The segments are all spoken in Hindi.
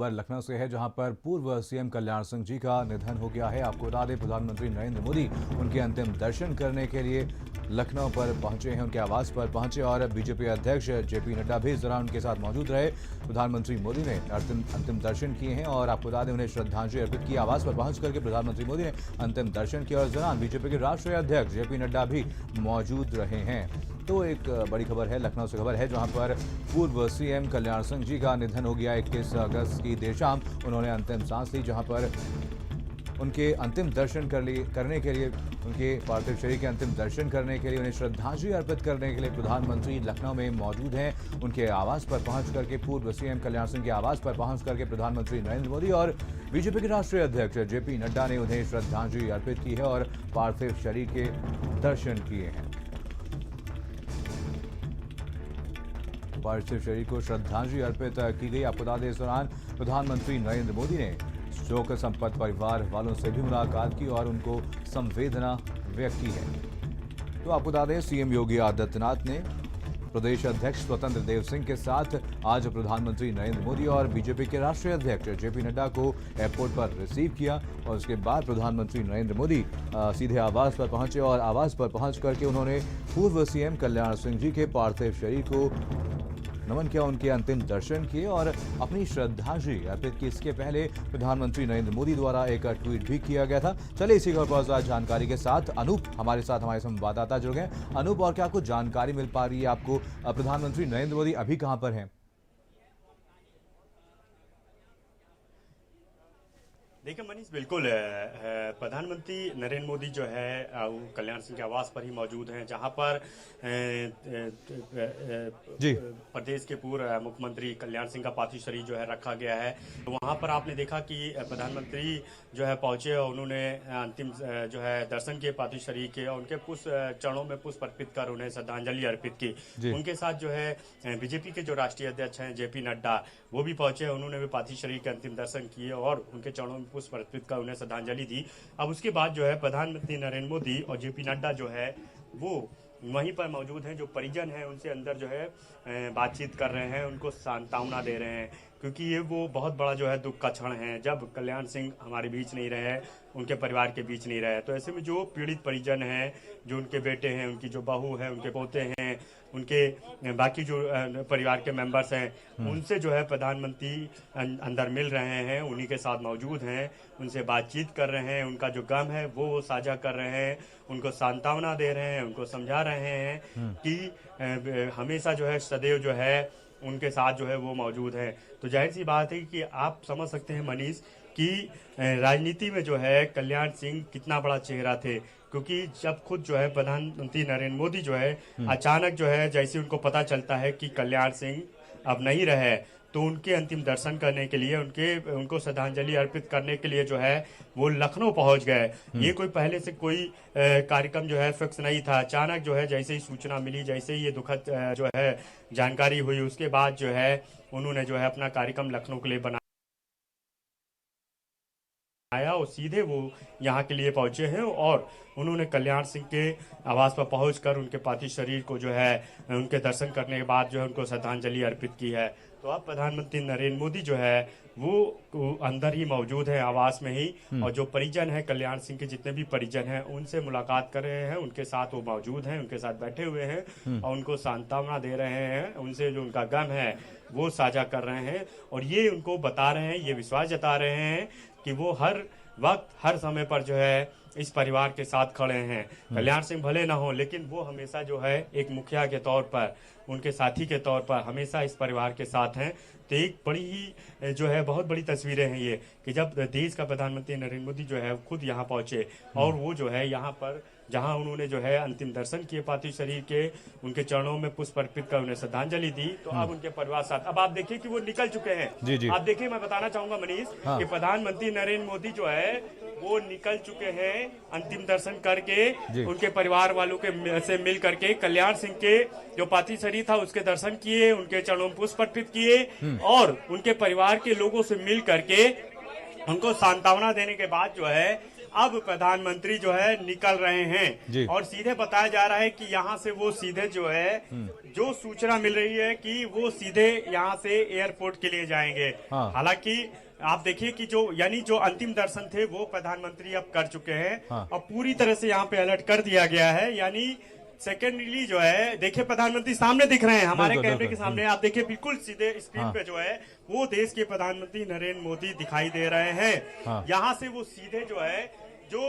खबर लखनऊ से है, जहां पर पूर्व सीएम कल्याण सिंह जी का निधन हो गया है। आपको बता दें, प्रधानमंत्री नरेंद्र मोदी उनके अंतिम दर्शन करने के लिए लखनऊ पर पहुंचे हैं, उनके आवास पर पहुंचे और बीजेपी अध्यक्ष जेपी नड्डा भी इस दौरान उनके साथ मौजूद रहे। प्रधानमंत्री मोदी ने अंतिम दर्शन किए हैं और आपको बता दें, उन्हें श्रद्धांजलि अर्पित की। आवास पर पहुंच करके प्रधानमंत्री मोदी ने अंतिम दर्शन किया और इस दौरान बीजेपी के राष्ट्रीय अध्यक्ष जेपी नड्डा भी मौजूद रहे हैं। तो एक बड़ी खबर है, लखनऊ से खबर है, जहां पर पूर्व सीएम कल्याण सिंह जी का निधन हो गया। 21 अगस्त की देर शाम उन्होंने अंतिम सांस ली, जहां पर उनके अंतिम दर्शन करने के लिए, उनके पार्थिव शरीर के अंतिम दर्शन करने के लिए, उन्हें श्रद्धांजलि अर्पित करने के लिए प्रधानमंत्री लखनऊ में मौजूद हैं। उनके आवास पर पहुंच करके, पूर्व सीएम कल्याण सिंह के आवास पर पहुंच करके प्रधानमंत्री नरेंद्र मोदी और बीजेपी के राष्ट्रीय अध्यक्ष जेपी नड्डा ने उन्हें श्रद्धांजलि अर्पित की है और पार्थिव शरीर के दर्शन किए हैं। पार्थिव शरीर को श्रद्धांजलि अर्पित की गई। आपको बता दें, इस दौरान प्रधानमंत्री नरेंद्र मोदी ने शोक संपन्न परिवार वालों से भी मुलाकात की और उनको संवेदना व्यक्त की है। तो आपको बता दें, सीएम योगी आदित्यनाथ ने प्रदेश अध्यक्ष स्वतंत्र देव सिंह के साथ आज प्रधानमंत्री नरेंद्र मोदी और बीजेपी के राष्ट्रीय अध्यक्ष जेपी नड्डा को एयरपोर्ट पर रिसीव किया और उसके बाद प्रधानमंत्री नरेंद्र मोदी सीधे आवास पर पहुंचे और आवास पर पहुंच करके उन्होंने पूर्व सीएम कल्याण सिंह जी के पार्थिव शरीर को नमन किया, उनके अंतिम दर्शन किए और अपनी श्रद्धांजलि अर्पित की। इसके पहले प्रधानमंत्री नरेंद्र मोदी द्वारा एक ट्वीट भी किया गया था। चलिए इसी खबर पर जानकारी के साथ अनूप हमारे संवाददाता जुड़ गए। अनूप, और क्या कुछ जानकारी मिल पा रही है आपको? प्रधानमंत्री नरेंद्र मोदी अभी कहां पर हैं? देखिए मनीष, बिल्कुल प्रधानमंत्री नरेंद्र मोदी जो है कल्याण सिंह के आवास पर ही मौजूद हैं, जहां पर जी प्रदेश के पूर्व मुख्यमंत्री कल्याण सिंह का पार्थिव शरीर जो है रखा गया है। तो वहां पर आपने देखा कि प्रधानमंत्री जो है पहुंचे और उन्होंने अंतिम जो है दर्शन किए पार्थिव शरीर के, और उनके चरणों में पुष्प अर्पित कर उन्हें श्रद्धांजलि अर्पित की। उनके साथ जो है बीजेपी के जो राष्ट्रीय अध्यक्ष हैं जेपी नड्डा, वो भी पहुंचे, उन्होंने भी पार्थिव शरीर के अंतिम दर्शन किए और उनके चरणों में पुष्प अर्पित कर उन्हें श्रद्धांजलि दी। अब उसके बाद जो है प्रधानमंत्री नरेंद्र मोदी और जेपी नड्डा जो है वो वहीं पर मौजूद हैं। जो परिजन हैं उनसे अंदर जो है बातचीत कर रहे हैं, उनको सांत्वना दे रहे हैं, क्योंकि ये वो बहुत बड़ा जो है दुख का क्षण है जब कल्याण सिंह हमारे बीच नहीं रहे, उनके परिवार के बीच नहीं रहे। तो ऐसे में जो पीड़ित परिजन हैं, जो उनके बेटे हैं, उनकी जो बहू है, उनके पोते हैं, उनके बाकी जो परिवार के मेंबर्स हैं, उनसे जो है प्रधानमंत्री अंदर मिल रहे हैं, उन्हीं के साथ मौजूद हैं, उनसे बातचीत कर रहे हैं, उनका जो गम है वो साझा कर रहे हैं, उनको सांत्वना दे रहे हैं, उनको समझा रहे हैं कि हमेशा जो है सदैव जो है उनके साथ जो है वो मौजूद है। तो जाहिर सी बात है कि आप समझ सकते हैं मनीष कि राजनीति में जो है कल्याण सिंह कितना बड़ा चेहरा थे, क्योंकि जब खुद जो है प्रधानमंत्री नरेंद्र मोदी जो है अचानक जो है जैसे उनको पता चलता है कि कल्याण सिंह अब नहीं रहे, तो उनके अंतिम दर्शन करने के लिए, उनको श्रद्धांजलि अर्पित करने के लिए जो है वो लखनऊ पहुंच गए। ये कोई पहले से कोई कार्यक्रम जो है फिक्स नहीं था। अचानक जो है जैसे ही सूचना मिली, जैसे ही ये दुखद जो है जानकारी हुई, उसके बाद जो है उन्होंने जो है अपना कार्यक्रम लखनऊ के लिए बनाया और सीधे वो यहाँ के लिए पहुंचे हैं और उन्होंने कल्याण सिंह के आवास पर पहुंचकर उनके पार्थिव शरीर को जो है उनके दर्शन करने के बाद जो है उनको श्रद्धांजलि अर्पित की है। तो अब प्रधानमंत्री नरेंद्र मोदी जो है वो अंदर ही मौजूद है आवास में ही, और जो परिजन है कल्याण सिंह के जितने भी परिजन हैं उनसे मुलाकात कर रहे हैं, उनके साथ वो मौजूद हैं, उनके साथ बैठे हुए हैं और उनको सांत्वना दे रहे हैं, उनसे जो उनका गम है वो साझा कर रहे हैं और ये उनको बता रहे हैं, ये विश्वास जता रहे हैं कि वो हर वक्त हर समय पर जो है इस परिवार के साथ खड़े हैं। कल्याण सिंह भले ना हो, लेकिन वो हमेशा जो है एक मुखिया के तौर पर, उनके साथी के तौर पर हमेशा इस परिवार के साथ हैं। तो एक बड़ी ही जो है बहुत बड़ी तस्वीरें हैं ये, कि जब देश का प्रधानमंत्री नरेंद्र मोदी जो है खुद यहाँ पहुंचे और वो जो है यहाँ पर जहां उन्होंने जो है अंतिम दर्शन किए पार्थिव शरीर के, उनके चरणों में पुष्प अर्पित कर उन्हें श्रद्धांजलि दी। तो अब उनके परिवार साथ अब आप देखिए कि वो निकल चुके हैं। जी। आप देखिए, मैं बताना चाहूंगा मनीष कि प्रधानमंत्री नरेंद्र मोदी जो है वो निकल चुके हैं अंतिम दर्शन करके, उनके परिवार वालों के से मिल करके कल्याण सिंह के जो पार्थिव शरीर था उसके दर्शन किए, उनके चरणों में पुष्प अर्पित किए और उनके परिवार के लोगों से मिल करके उनको सांत्वना देने के बाद जो है अब प्रधानमंत्री जो है निकल रहे जी। हैं और सीधे बताया जा रहा है कि यहाँ से वो सीधे जो है जो सूचना मिल रही है कि वो सीधे यहाँ से एयरपोर्ट के लिए जाएंगे। हाँ। हालांकि आप देखिए कि जो अंतिम दर्शन थे वो प्रधानमंत्री अब कर चुके हैं। हाँ। और पूरी तरह से यहाँ पे अलर्ट कर दिया गया है। यानी सेकेंडली जो है देखिए प्रधानमंत्री सामने दिख रहे हैं हमारे बिल्कुल, कैमरे के बिल्कुल। सामने। आप देखिए बिल्कुल सीधे स्क्रीन हाँ। पे जो है वो देश के प्रधानमंत्री नरेंद्र मोदी दिखाई दे रहे हैं। हाँ। यहाँ से वो सीधे जो है जो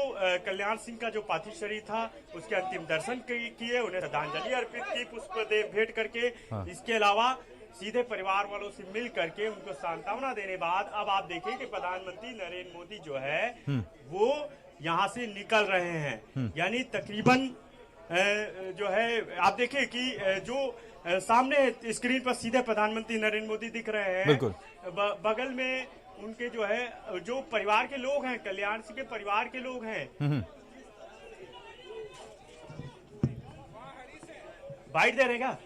कल्याण सिंह का जो पार्थिव शरीर था उसके अंतिम दर्शन किए, उन्हें श्रद्धांजलि अर्पित की पुष्प भेंट करके। हाँ। इसके अलावा सीधे परिवार वालों से मिल करके उनको सांत्वना देने बाद अब आप देखिए कि प्रधानमंत्री नरेंद्र मोदी जो है वो यहाँ से निकल रहे हैं। यानी तकरीबन जो है आप देखिए कि जो सामने स्क्रीन पर सीधे प्रधानमंत्री नरेंद्र मोदी दिख रहे हैं। बिल्कुल। बगल में उनके जो है जो परिवार के लोग हैं, कल्याण सिंह के परिवार के लोग हैं। बाइट दे रहेगा,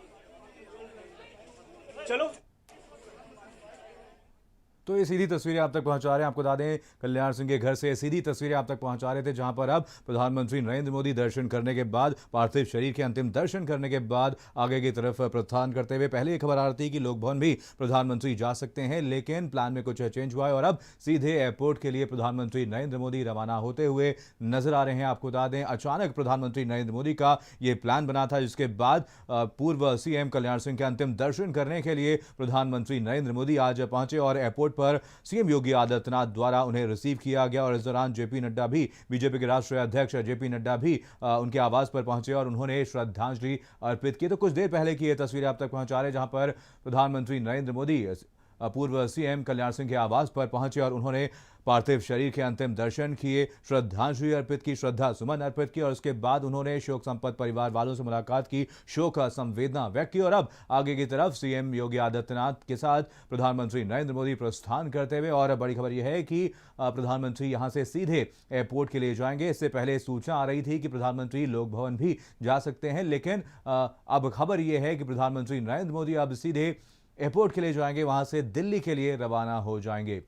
चलो। तो ये सीधी तस्वीरें आप तक पहुंचा रहे हैं। आपको बता दें कल्याण सिंह के घर से सीधी तस्वीरें आप तक पहुंचा रहे थे, जहां पर अब प्रधानमंत्री नरेंद्र मोदी दर्शन करने के बाद, पार्थिव शरीर के अंतिम दर्शन करने के बाद आगे की तरफ प्रस्थान करते हुए। पहले ये खबर आ रही थी कि लोक भवन भी प्रधानमंत्री जा सकते हैं, लेकिन प्लान में कुछ चेंज हुआ है और अब सीधे एयरपोर्ट के लिए प्रधानमंत्री नरेंद्र मोदी रवाना होते हुए नजर आ रहे हैं। आपको बता दें अचानक प्रधानमंत्री नरेंद्र मोदी का ये प्लान बना था, जिसके बाद पूर्व सीएम कल्याण सिंह के अंतिम दर्शन करने के लिए प्रधानमंत्री नरेंद्र मोदी आज पहुंचे और एयरपोर्ट पर सीएम योगी आदित्यनाथ द्वारा उन्हें रिसीव किया गया। और इस दौरान जेपी नड्डा भी, बीजेपी के राष्ट्रीय अध्यक्ष जेपी नड्डा भी उनके आवास पर पहुंचे और उन्होंने श्रद्धांजलि अर्पित की। तो कुछ देर पहले की ये तस्वीरें आप तक पहुंचा रहे, जहां पर प्रधानमंत्री नरेंद्र मोदी पूर्व सीएम कल्याण सिंह के आवास पर पहुंचे और उन्होंने पार्थिव शरीर के अंतिम दर्शन किए, श्रद्धांजलि अर्पित की, श्रद्धा सुमन अर्पित की और उसके बाद उन्होंने शोक संपन्न परिवार वालों से मुलाकात की, शोक संवेदना व्यक्त की। और अब आगे की तरफ सीएम योगी आदित्यनाथ के साथ प्रधानमंत्री नरेंद्र मोदी प्रस्थान करते हुए। और बड़ी खबर यह है कि प्रधानमंत्री यहां से सीधे एयरपोर्ट के लिए जाएंगे। इससे पहले सूचना आ रही थी कि प्रधानमंत्री लोक भवन भी जा सकते हैं, लेकिन अब खबर यह है कि प्रधानमंत्री नरेंद्र मोदी अब सीधे एयरपोर्ट के लिए जाएंगे, वहां से दिल्ली के लिए रवाना हो जाएंगे।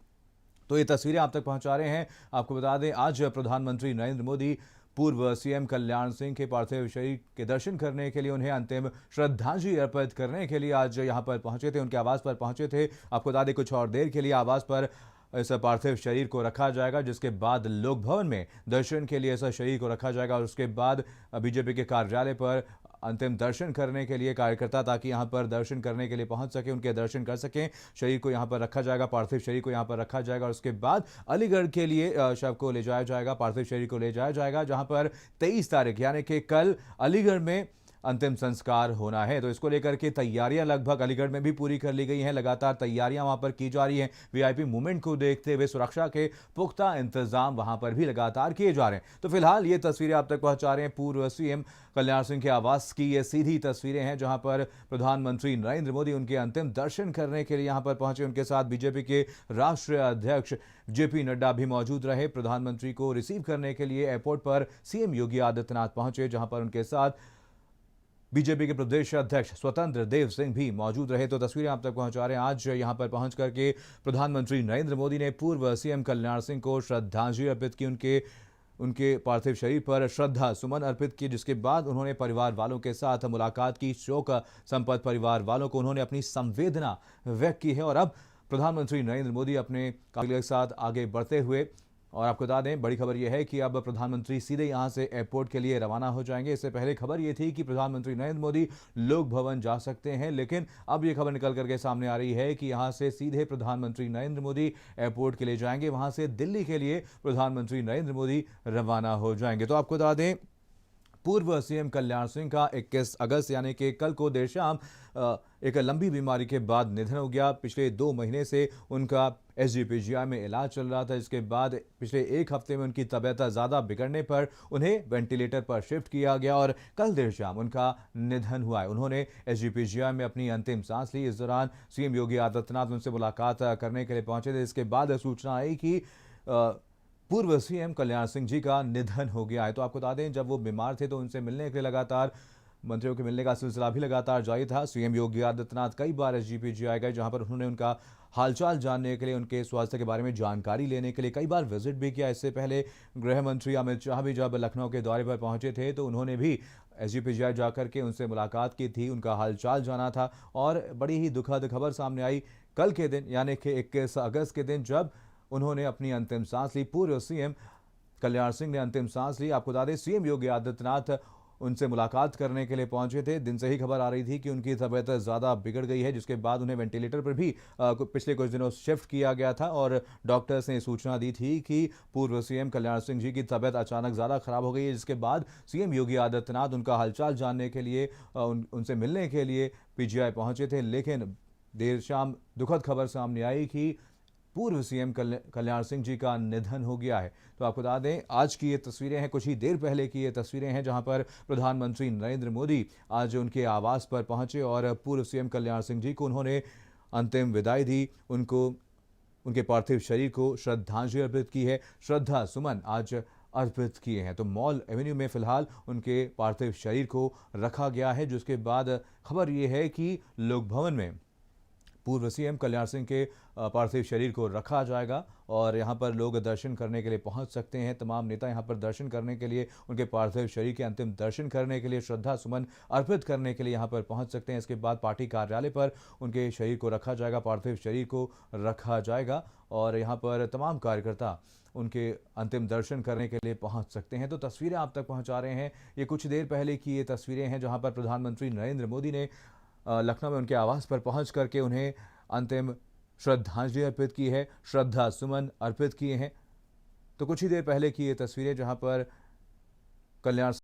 तो ये तस्वीरें आप तक पहुंचा रहे हैं। आपको बता दें आज प्रधानमंत्री नरेंद्र मोदी पूर्व सीएम कल्याण सिंह के पार्थिव शरीर के दर्शन करने के लिए, उन्हें अंतिम श्रद्धांजलि अर्पित करने के लिए आज यहां पर पहुंचे थे, उनके आवास पर पहुंचे थे। आपको बता दें कुछ और देर के लिए आवास पर इस पार्थिव शरीर को रखा जाएगा, जिसके बाद लोक भवन में दर्शन के लिए इस शरीर को रखा जाएगा और उसके बाद बीजेपी के कार्यालय पर अंतिम दर्शन करने के लिए कार्यकर्ता ताकि यहां पर दर्शन करने के लिए पहुंच सके, उनके दर्शन कर सकें। शरीर को यहां पर रखा जाएगा, पार्थिव शरीर को यहां पर रखा जाएगा और उसके बाद अलीगढ़ के लिए शव को ले जाया जाएगा, पार्थिव शरीर को ले जाया जाएगा, जहां पर 23 तारीख यानी कि कल अलीगढ़ में अंतिम संस्कार होना है। तो इसको लेकर के तैयारियां लगभग अलीगढ़ में भी पूरी कर ली गई हैं। लगातार तैयारियां वहां पर की जा रही हैं। वीआईपी मूवमेंट को देखते हुए सुरक्षा के पुख्ता इंतजाम वहां पर भी लगातार किए जा रहे हैं। तो फिलहाल ये तस्वीरें आप तक पहुंचा रहे हैं पूर्व सीएम कल्याण सिंह के आवास की। ये सीधी तस्वीरें हैं जहां पर प्रधानमंत्री नरेंद्र मोदी उनके अंतिम दर्शन करने के लिए यहां पर पहुंचे। उनके साथ बीजेपी के राष्ट्रीय अध्यक्ष जेपी नड्डा भी मौजूद रहे। प्रधानमंत्री को रिसीव करने के लिए एयरपोर्ट पर सीएम योगी आदित्यनाथ पहुंचे, जहां पर उनके साथ बीजेपी के प्रदेश अध्यक्ष स्वतंत्र देव सिंह भी मौजूद रहे। तो तस्वीरें आप तक पहुंचा रहे हैं। आज यहां पर पहुंच करके प्रधानमंत्री नरेंद्र मोदी ने पूर्व सीएम कल्याण सिंह को श्रद्धांजलि अर्पित की, उनके पार्थिव शरीर पर श्रद्धा सुमन अर्पित की, जिसके बाद उन्होंने परिवार वालों के साथ मुलाकात की, शोक संपन्न परिवार वालों को उन्होंने अपनी संवेदना व्यक्त की है। और अब प्रधानमंत्री नरेंद्र मोदी अपने काफिले के साथ आगे बढ़ते हुए, और आपको बता दें बड़ी खबर यह है कि अब प्रधानमंत्री सीधे यहां से एयरपोर्ट के लिए रवाना हो जाएंगे। इससे पहले खबर यह थी कि प्रधानमंत्री नरेंद्र मोदी लोक भवन जा सकते हैं, लेकिन अब यह खबर निकल करके सामने आ रही है कि यहां से सीधे प्रधानमंत्री नरेंद्र मोदी एयरपोर्ट के लिए जाएंगे, वहां से दिल्ली के लिए प्रधानमंत्री नरेंद्र मोदी रवाना हो जाएंगे। तो आपको बता दें पूर्व सीएम कल्याण सिंह का 21 अगस्त यानी कि कल को देर शाम एक लंबी बीमारी के बाद निधन हो गया। पिछले 2 महीने से उनका एसजीपीजीआई में इलाज चल रहा था। इसके बाद पिछले 1 हफ्ते में उनकी तबीयत ज़्यादा बिगड़ने पर उन्हें वेंटिलेटर पर शिफ्ट किया गया और कल देर शाम उनका निधन हुआ है। उन्होंने एसजीपीजीआई में अपनी अंतिम सांस ली। इस दौरान सीएम योगी आदित्यनाथ उनसे मुलाकात करने के लिए पहुंचे थे। इसके बाद सूचना आई कि पूर्व सीएम कल्याण सिंह जी का निधन हो गया है। तो आपको बता दें जब वो बीमार थे तो उनसे मिलने के लिए लगातार मंत्रियों के मिलने का सिलसिला भी लगातार जारी था। सीएम योगी आदित्यनाथ कई बार एसजीपीजीआई गए, जहां पर उन्होंने उनका हालचाल जानने के लिए, उनके स्वास्थ्य के बारे में जानकारी लेने के लिए कई बार विजिट भी किया। इससे पहले गृह मंत्री अमित शाह भी जब लखनऊ के दौरे पर पहुंचे थे तो उन्होंने भी एसजीपीजीआई जाकर के उनसे मुलाकात की थी, उनका हालचाल जाना था। और बड़ी ही दुखद खबर सामने आई कल के दिन, यानी कि 21 अगस्त के दिन, जब उन्होंने अपनी अंतिम सांस ली। पूर्व सीएम कल्याण सिंह ने अंतिम सांस ली। आपको बता दें, सीएम योगी आदित्यनाथ उनसे मुलाकात करने के लिए पहुंचे थे। दिन से ही खबर आ रही थी कि उनकी तबीयत ज़्यादा बिगड़ गई है, जिसके बाद उन्हें वेंटिलेटर पर भी पिछले कुछ दिनों शिफ्ट किया गया था। और डॉक्टर्स ने सूचना दी थी कि पूर्व सीएम कल्याण सिंह जी की तबीयत अचानक ज़्यादा खराब हो गई है, जिसके बाद सीएम योगी आदित्यनाथ उनका हालचाल जानने के लिए, उनसे मिलने के लिए पीजीआई पहुंचे थे। लेकिन देर शाम दुखद खबर सामने आई कि पूर्व सीएम कल्याण सिंह जी का निधन हो गया है। तो आपको बता दें, आज की ये तस्वीरें हैं, कुछ ही देर पहले की ये तस्वीरें हैं, जहां पर प्रधानमंत्री नरेंद्र मोदी आज उनके आवास पर पहुंचे और पूर्व सीएम कल्याण सिंह जी को उन्होंने अंतिम विदाई दी। उनको, उनके पार्थिव शरीर को श्रद्धांजलि अर्पित की है, श्रद्धा सुमन आज अर्पित किए हैं। तो मॉल एवेन्यू में फिलहाल उनके पार्थिव शरीर को रखा गया है, जिसके बाद खबर ये है कि लोक भवन में पूर्व सीएम कल्याण सिंह के पार्थिव शरीर को रखा जाएगा और यहां पर लोग दर्शन करने के लिए पहुंच सकते हैं। तमाम नेता यहां पर दर्शन करने के लिए, उनके पार्थिव शरीर के अंतिम दर्शन करने के लिए, श्रद्धा सुमन अर्पित करने के लिए यहां पर पहुंच सकते हैं। इसके बाद पार्टी कार्यालय पर उनके शरीर को रखा जाएगा, पार्थिव शरीर को रखा जाएगा और यहां पर तमाम कार्यकर्ता उनके अंतिम दर्शन करने के लिए पहुंच सकते हैं। तो तस्वीरें आप तक पहुंचा रहे हैं। ये कुछ देर पहले की ये तस्वीरें हैं, जहां पर प्रधानमंत्री नरेंद्र मोदी ने लखनऊ में उनके आवास पर पहुंच करके उन्हें अंतिम श्रद्धांजलि अर्पित की है, श्रद्धा सुमन अर्पित किए हैं। तो कुछ ही देर पहले की ये तस्वीरें, जहां पर कल्याण